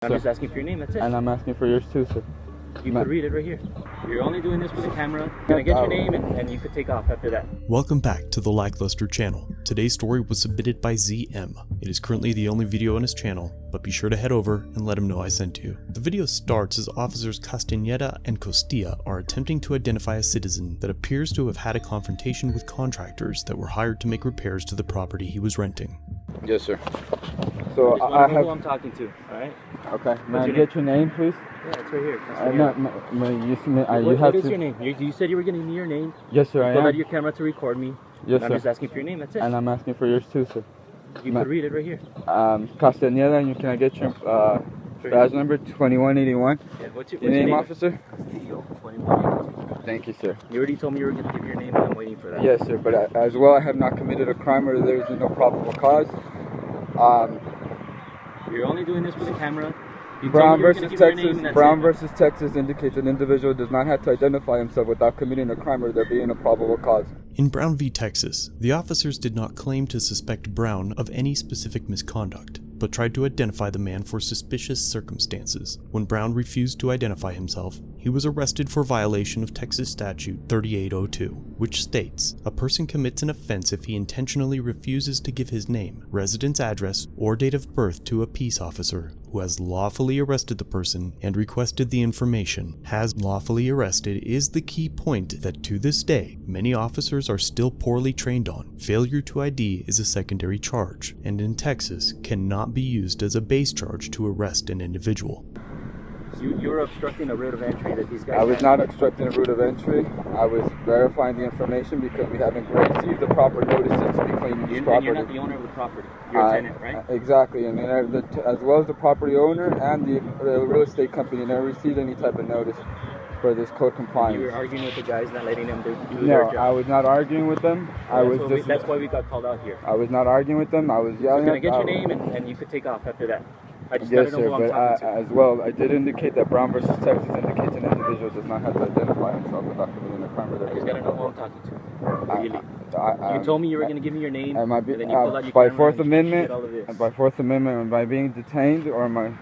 I'm just asking for your name, that's it. And I'm asking for yours too, sir. You could read it right here. You're only doing this for the camera. Can I get your name and you could take off after that. Welcome back to the LackLuster channel. Today's story was submitted by ZM. It is currently the only video on his channel, but be sure to head over and let him know I sent you. The video starts as officers Castañeda and Costilla are attempting to identify a citizen that appears to have had a confrontation with contractors that were hired to make repairs to the property he was renting. Yes, sir. So I have who I'm talking to, alright? Okay. May I get your name, please? Yeah, it's right here. What is your name? You said you were giving me your name. Yes, sir, I am. Pull out your camera to record me. Yes, sir. I'm just asking for your name, that's it. And I'm asking for yours too, sir. You could read it right here. Castañeda, and can I get your badge number 2181? Yeah, what's your name, name, officer? Castillo, 2182. Thank you, sir. You already told me you were going to give your name, and I'm waiting for that. Yes, sir, but as well, I have not committed a crime or there is no probable cause. You're only doing this for the camera. Brown versus Texas indicates an individual does not have to identify himself without committing a crime or there being a probable cause. In Brown v. Texas, the officers did not claim to suspect Brown of any specific misconduct, but tried to identify the man for suspicious circumstances. When Brown refused to identify himself, he was arrested for violation of Texas Statute 3802, which states, a person commits an offense if he intentionally refuses to give his name, residence address, or date of birth to a peace officer who has lawfully arrested the person and requested the information. Has lawfully arrested is the key point that to this day, many officers are still poorly trained on. Failure to ID is a secondary charge, and in Texas cannot be used as a base charge to arrest an individual. You were obstructing a route of entry that these guys I was not obstructing a route of entry. I was verifying the information because we haven't received the proper notices to be claiming this property. And you're not the owner of the property. You're a tenant, right? Exactly. And as well as the property owner and the real estate company never received any type of notice for this code compliance. You were arguing with the guys, not letting them do their job. No, I was not arguing with them. That's why we got called out here. I was not arguing with them. I was yelling. Can I get your name and you could take off after that? Yes, sir, but as well, I did indicate that Brown versus Texas indicates an individual does not have to identify himself without committing a crime. I just gotta know who I'm talking to. Really. You told me you were gonna give me your name, and then you pulled out your by camera Fourth Amendment, by Fourth Amendment, am I being detained or am I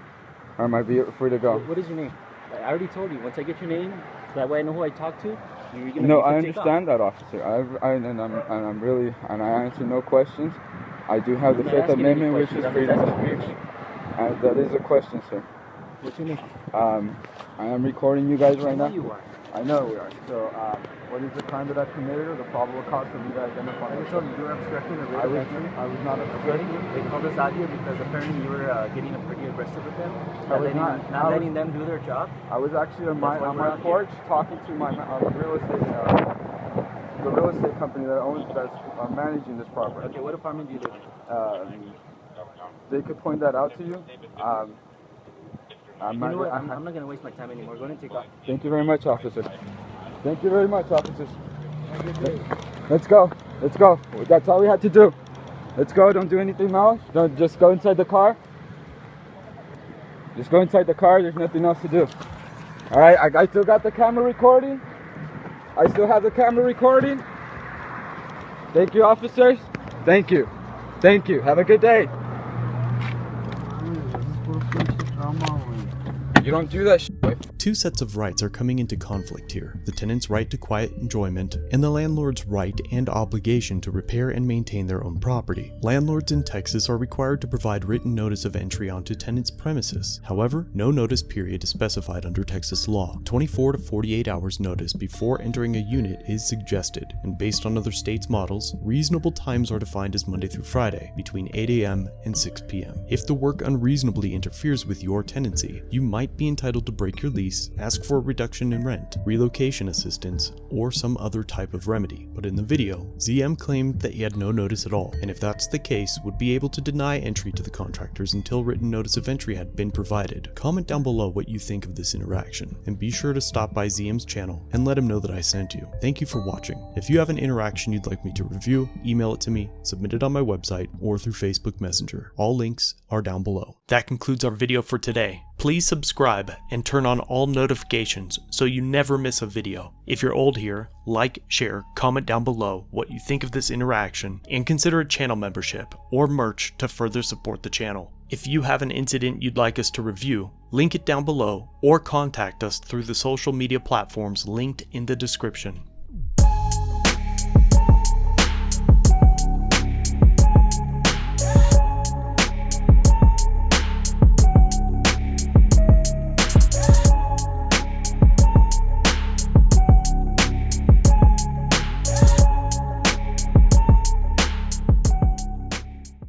free to go? What is your name? I already told you. Once I get your name, so that way I know who I talk to. No, I understand that, officer. And I answer no questions. I do have the Fifth Amendment, which is freedom of speech. That is a question, sir. What's your name? I am recording you guys right now. You are. I know we are. So, what is the crime that I've committed or the probable cause for me to identify? I told you you were obstructing a route of entry. I was not obstructing. They called us out here because apparently you were getting pretty aggressive with them. Not letting them do their job. I was actually on my porch talking to my real estate, the real estate company that's managing this property. Okay, what apartment do you live in? They could point that out to you. I'm not going to waste my time anymore. Go ahead and take off. Thank you very much, officer. Thank you very much, officers. Let's go. Let's go. That's all we had to do. Let's go. Don't do anything else. Don't just go inside the car. Just go inside the car. There's nothing else to do. All right. I still got the camera recording. I still have the camera recording. Thank you, officers. Thank you. Thank you. Have a good day. You don't do that shit. Two sets of rights are coming into conflict here. The tenant's right to quiet enjoyment and the landlord's right and obligation to repair and maintain their own property. Landlords in Texas are required to provide written notice of entry onto tenants' premises. However, no notice period is specified under Texas law. 24 to 48 hours notice before entering a unit is suggested, and based on other states' models, reasonable times are defined as Monday through Friday, between 8 a.m. and 6 p.m. If the work unreasonably interferes with your tenancy, you might be entitled to break your lease, ask for a reduction in rent, relocation assistance, or some other type of remedy. But in the video, ZM claimed that he had no notice at all, and if that's the case, would be able to deny entry to the contractors until written notice of entry had been provided. Comment down below what you think of this interaction, and be sure to stop by ZM's channel and let him know that I sent you. Thank you for watching. If you have an interaction you'd like me to review, email it to me, submit it on my website, or through Facebook Messenger. All links are down below. That concludes our video for today. Please subscribe and turn on all notifications so you never miss a video. If you're old here, like, share, comment down below what you think of this interaction, and consider a channel membership or merch to further support the channel. If you have an incident you'd like us to review, link it down below or contact us through the social media platforms linked in the description.